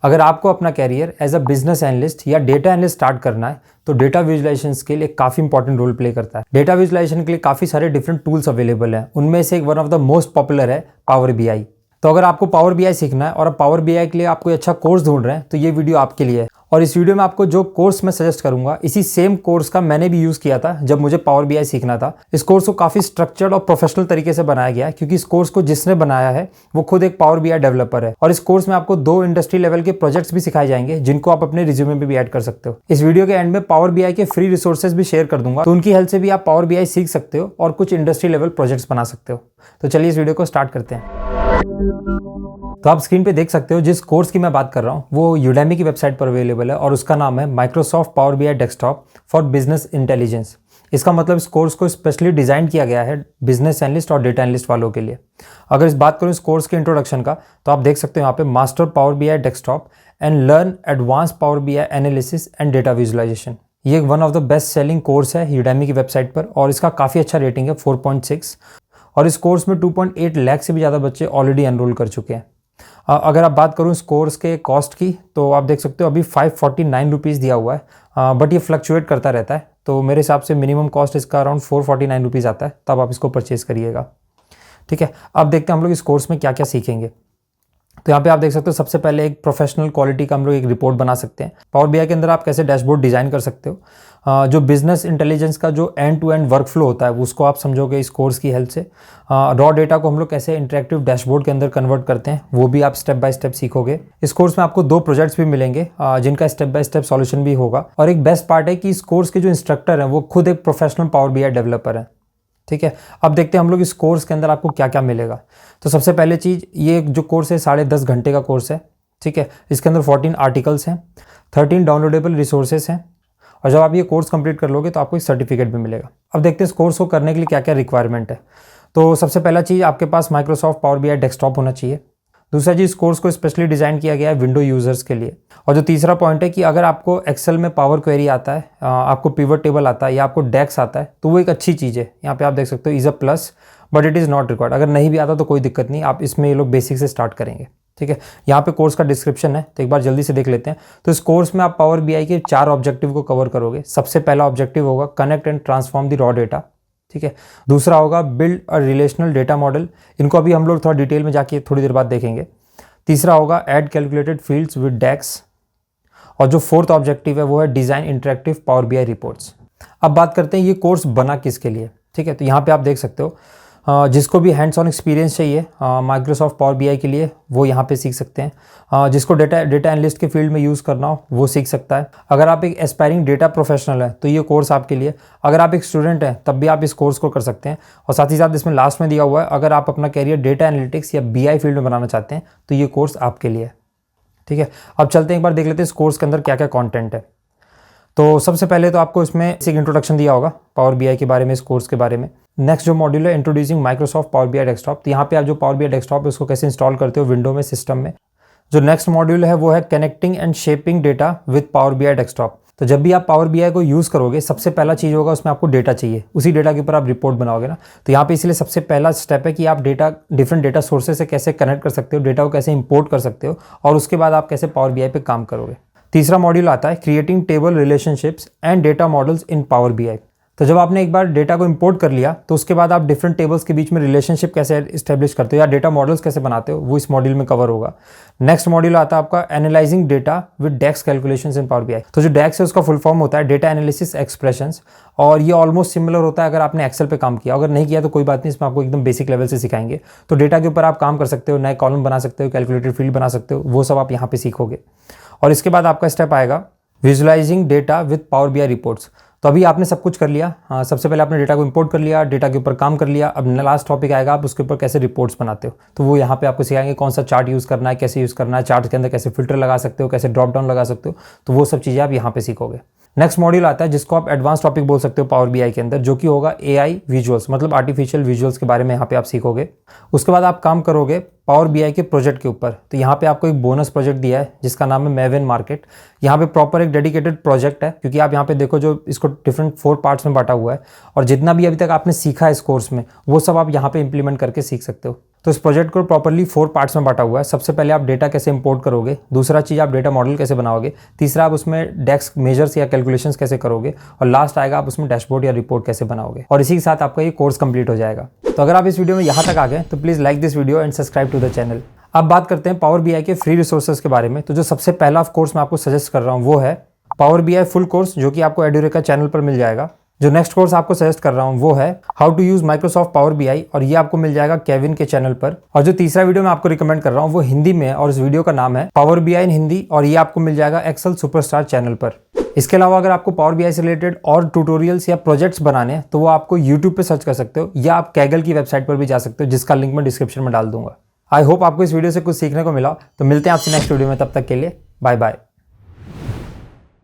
अगर आपको अपना career as a business analyst या डेटा एनालिस्ट स्टार्ट करना है तो डेटा विजुलाइजेशन स्किल एक काफ़ी इंपॉर्टेंट रोल प्ले करता है। डेटा विजुलाइजेशन के लिए काफ़ी सारे डिफरेंट टूल्स अवेलेबल हैं, उनमें से एक one of the most popular है पावर बीआई। तो अगर आपको पावर बीआई सीखना है और आप पावर बीआई के लिए आप कोई अच्छा कोर्स ढूंढ रहे हैं तो ये वीडियो आपके लिए है। और इस वीडियो में आपको जो कोर्स मैं सजेस्ट करूंगा इसी सेम कोर्स का मैंने भी यूज़ किया था जब मुझे पावर बीआई सीखना था। इस कोर्स को काफ़ी स्ट्रक्चर्ड और प्रोफेशनल तरीके से बनाया गया है क्योंकि इस कोर्स को जिसने बनाया है वो खुद एक पावर बीआई डेवलपर है। और इस कोर्स में आपको 2 इंडस्ट्री लेवल के प्रोजेक्ट्स भी सिखाए जाएंगे जिनको आप अपने रिज्यूमे में भी ऐड कर सकते हो। इस वीडियो के एंड में पावर बीआई के फ्री रिसोर्सेज भी शेयर कर दूंगा, तो उनकी हेल्प से भी आप पावर बीआई सीख सकते हो और कुछ इंडस्ट्री लेवल प्रोजेक्ट्स बना सकते हो। तो चलिए इस वीडियो को स्टार्ट करते हैं। तो आप स्क्रीन पे देख सकते हो जिस कोर्स की मैं बात कर रहा हूँ वो यूडेमी की वेबसाइट पर अवेलेबल है और उसका नाम है Microsoft power BI desktop for business intelligence. इसका मतलब इस कोर्स को स्पेशली डिज़ाइन किया गया है बिजनेस एनालिस्ट और डेटा एनालिस्ट वालों के लिए। अगर इस बात करूँ इस कोर्स के इंट्रोडक्शन का तो आप देख सकते हो यहाँ पे master power BI desktop and learn advance power BI analysis and data visualisation. ये one of the best selling course है यूडेमी की वेबसाइट पर और इसका काफ़ी अच्छा रेटिंग है 4.6 और इस कोर्स में 2.8 लाख से भी ज़्यादा बच्चे ऑलरेडी एनरोल कर चुके हैं। अगर आप बात करूँ इस कोर्स के कॉस्ट की तो आप देख सकते हो अभी 549 रुपीज़ दिया हुआ है, बट ये फ्लक्चुएट करता रहता है। तो मेरे हिसाब से मिनिमम कॉस्ट इसका अराउंड 449 रुपीज़ आता है, तब आप इसको परचेज़ करिएगा। ठीक है, अब देखते हैं हम लोग इस कोर्स में क्या क्या सीखेंगे। तो यहाँ पे आप देख सकते हो सबसे पहले एक प्रोफेशनल क्वालिटी का हम लोग एक रिपोर्ट बना सकते हैं। पावर बीआई के अंदर आप कैसे डैशबोर्ड डिज़ाइन कर सकते हो, जो बिजनेस इंटेलिजेंस का जो end to end work flow होता है उसको आप समझोगे इस कोर्स की हेल्प से। रॉ डेटा को हम लोग कैसे इंटरेक्टिव डैशबोर्ड के अंदर कन्वर्ट करते हैं वो भी आप स्टेप बाय स्टेप सीखोगे। इस कोर्स में आपको 2 प्रोजेक्ट्स भी मिलेंगे जिनका स्टेप बाय स्टेप सॉल्यूशन भी होगा। और एक बेस्ट पार्ट है कि इस कोर्स के जो इंस्ट्रक्टर हैं वो खुद एक प्रोफेशनल पावर बीआई डेवलपर है। ठीक है, अब देखते हैं हम लोग इस कोर्स के अंदर आपको क्या क्या मिलेगा। तो सबसे पहले चीज़, ये जो कोर्स है 10.5 घंटे का कोर्स है। ठीक है, इसके अंदर 14 आर्टिकल्स हैं, 13 डाउनलोडेबल रिसोर्सेस हैं और जब आप ये कोर्स कंप्लीट कर लोगे तो आपको एक सर्टिफिकेट भी मिलेगा। अब देखते हैं इस कोर्स को करने के लिए क्या क्या रिक्वायरमेंट है। तो सबसे पहला चीज़, आपके पास माइक्रोसॉफ्ट पावर बीआई डेस्कटॉप होना चाहिए। दूसरा चीज़, कोर्स को स्पेशली डिज़ाइन किया गया है विंडो यूज़र्स के लिए। और जो तीसरा पॉइंट है कि अगर आपको एक्सेल में पावर क्वेरी आता है, आपको पिवट टेबल आता है या आपको डेक्स आता है तो वो एक अच्छी चीज़ है। यहाँ पे आप देख सकते हो is a plus but it is not required. अगर नहीं भी आता तो कोई दिक्कत नहीं, आप इसमें ये लोग बेसिक से स्टार्ट करेंगे। ठीक है, यहाँ पे कोर्स का डिस्क्रिप्शन है तो एक बार जल्दी से देख लेते हैं। तो इस कोर्स में आप पावर बीआई के 4 ऑब्जेक्टिव को कवर करोगे। सबसे पहला ऑब्जेक्टिव होगा connect and transform the raw data. ठीक है, दूसरा होगा build a relational data model. इनको अभी हम लोग थोड़ा डिटेल में जाके थोड़ी देर बाद देखेंगे। तीसरा होगा ऐड कैलकुलेटेड फील्ड्स विद डेक्स और जो 4th ऑब्जेक्टिव है वो है design interactive power BI reports. अब बात करते हैं ये कोर्स बना किसके लिए। ठीक है, तो यहाँ पे आप देख सकते हो जिसको भी हैंड्स ऑन एक्सपीरियंस चाहिए माइक्रोसॉफ्ट पावर बीआई के लिए वो यहाँ पे सीख सकते हैं। जिसको डेटा एनालिस्ट के फील्ड में यूज़ करना हो वो सीख सकता है। अगर आप एक एस्पायरिंग डेटा प्रोफेशनल है तो ये कोर्स आपके लिए। अगर आप एक स्टूडेंट हैं तब भी आप इस कोर्स को कर सकते हैं। और साथ ही साथ इसमें लास्ट में दिया हुआ है अगर आप अपना कैरियर डेटा एनालिटिक्स या बीआई फील्ड में बनाना चाहते हैं तो ये कोर्स आपके लिए है। ठीक है, अब चलते हैं एक बार देख लेते हैं इस कोर्स के अंदर क्या क्या कंटेंट है। तो सबसे पहले तो आपको इसमें एक इंट्रोडक्शन दिया होगा पावर बीआई के बारे में, इस कोर्स के बारे में। नेक्स्ट जो मॉड्यूल है introducing Microsoft power BI desktop. तो यहाँ पे आप जो पावर बीआई डेस्कटॉप है उसको कैसे इंस्टॉल करते हो विंडो में, सिस्टम में। जो नेक्स्ट मॉड्यूल है वो है connecting and shaping data with power BI desktop. तो जब भी आप पावर बीआई को यूज़ करोगे सबसे पहला चीज़ होगा उसमें आपको डेटा चाहिए, उसी डेटा के ऊपर आप रिपोर्ट बनाओगे ना। तो यहाँ पे इसलिए सबसे पहला स्टेप है कि आप डेटा डिफरेंट डेटा सोर्सेज से कैसे कनेक्ट कर सकते हो, डेटा को कैसे इंपोर्ट कर सकते हो और उसके बाद आप कैसे पावर बीआई पे काम करोगे। तीसरा मॉड्यूल आता है creating table relationships and data models in power BI. तो जब आपने एक बार डेटा को इंपोर्ट कर लिया तो उसके बाद आप डिफरेंट टेबल्स के बीच में रिलेशनशिप कैसे इस्टेब्लिश करते हो या डेटा मॉडल्स कैसे बनाते हो वो इस मॉड्यूल में कवर होगा। नेक्स्ट मॉड्यूल आता है आपका analysing data with DAX calculations in power BI. तो जो डेक्स है उसका फुल फॉर्म होता है डेटा एनालिसिस एक्सप्रेशंस और ये ऑलमोस्ट सिमिलर होता है अगर आपने एक्सेल पे काम किया। अगर नहीं किया तो कोई बात नहीं, इसमें आपको एकदम बेसिक लेवल से सिखाएंगे। तो डेटा के ऊपर आप काम कर सकते हो, नए कॉलम बना सकते हो, कैलकुलेटेड फील्ड बना सकते हो, वो सब आप यहाँ पे सीखोगे। और इसके बाद आपका स्टेप आएगा visualising data with power BI reports. तो अभी आपने सब कुछ कर लिया। सबसे पहले आपने डेटा को इंपोर्ट कर लिया, डेटा के ऊपर काम कर लिया। अब लास्ट टॉपिक आएगा आप उसके ऊपर कैसे रिपोर्ट्स बनाते हो। तो वो यहाँ पे आपको सिखाएंगे कौन सा चार्ट यूज़ करना है, कैसे यूज़ करना है, चार्ट के अंदर कैसे फिल्टर लगा सकते हो, कैसे ड्रॉप डाउन लगा सकते हो। तो वो सब चीज़ें आप यहाँ पे सीखोगे। नेक्स्ट मॉड्यूल आता है जिसको आप एडवांस टॉपिक बोल सकते हो पावर बीआई के अंदर, जो कि होगा एआई विजुअल्स, मतलब आर्टिफिशियल विजुअल्स के बारे में यहाँ पे आप सीखोगे। उसके बाद आप काम करोगे पावर बीआई के प्रोजेक्ट के ऊपर। तो यहाँ पे आपको एक बोनस प्रोजेक्ट दिया है जिसका नाम है मेवन मार्केट। यहाँ पे प्रॉपर एक डेडिकेटेड प्रोजेक्ट है क्योंकि आप यहाँ पे देखो जो इसको डिफरेंट 4 पार्ट्स में बांटा हुआ है और जितना भी अभी तक आपने सीखा है इस कोर्स में वो सब आप यहाँ पे इंप्लीमेंट करके सीख सकते हो। तो इस प्रोजेक्ट को प्रॉपरली 4 पार्ट्स में बांटा हुआ है। सबसे पहले आप डेटा कैसे इंपोर्ट करोगे, दूसरा चीज़ आप डेटा मॉडल कैसे बनाओगे, तीसरा आप उसमें डेस्क मेजर्स या कैलकुलेशंस कैसे करोगे, और लास्ट आएगा आप उसमें डैशबोर्ड या रिपोर्ट कैसे बनाओगे। और इसी के साथ आपका ये कोर्स कंप्लीट हो जाएगा। तो अगर आप इस वीडियो में यहाँ तक आ गए तो please like this video and subscribe to the channel. अब बात करते हैं पावर बीआई के फ्री रिसोर्सेज के बारे में। तो जो सबसे पहला कोर्स मैं आपको सजेस्ट कर रहा हूँ वो है पावर बीआई फुल कोर्स, जो कि आपको एडुरेका चैनल पर मिल जाएगा। जो नेक्स्ट कोर्स आपको सजेस्ट कर रहा हूँ वो है how to use Microsoft power BI, और ये आपको मिल जाएगा केविन के चैनल पर। और जो तीसरा वीडियो मैं आपको रिकमेंड कर रहा हूँ वो हिंदी में है, और इस वीडियो का नाम है पावर बीआई इन हिंदी, और ये आपको मिल जाएगा एक्सेल सुपरस्टार चैनल पर। इसके अलावा अगर आपको पावर बीआई से रिलेटेड और ट्यूटोरियल्स या प्रोजेक्ट्स बनाने हैं तो वो आपको यूट्यूब पे सर्च कर सकते हो, या आप कैगल की वेबसाइट पर भी जा सकते हो, जिसका लिंक मैं डिस्क्रिप्शन में डाल दूंगा। आई होप आपको इस वीडियो से कुछ सीखने को मिला। तो मिलते हैं आपसे नेक्स्ट वीडियो में, तब तक के लिए बाय बाय।